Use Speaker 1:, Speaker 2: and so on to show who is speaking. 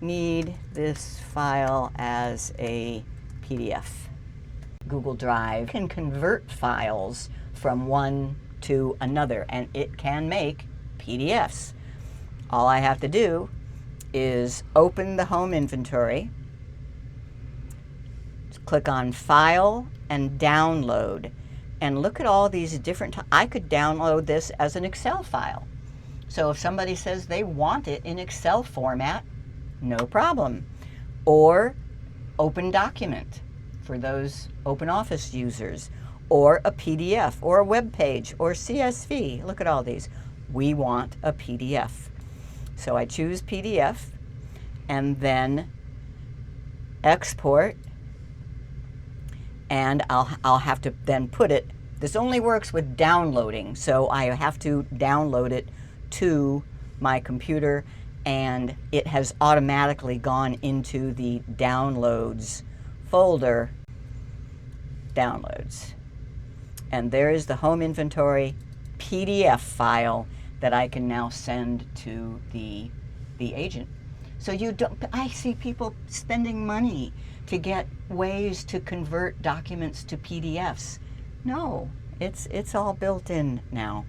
Speaker 1: need this file as a PDF. Google Drive can convert files from one to another, and it can make PDFs. All I have to do is open the home inventory, click on File and Download, and look at all these different. I could download this as an Excel file. So if somebody says they want it in Excel format, no problem. Or Open Document for those OpenOffice users, or a PDF, or a web page, or CSV. Look at all these. We want a PDF. So I choose PDF, and then export, and I'll have to then put it. This only works with downloading, so I have to download it to my computer, and it has automatically gone into the Downloads folder. Downloads. And there is the home inventory PDF file that I can now send to the agent. So you don't, I see people spending money to get ways to convert documents to PDFs. No, it's all built in now.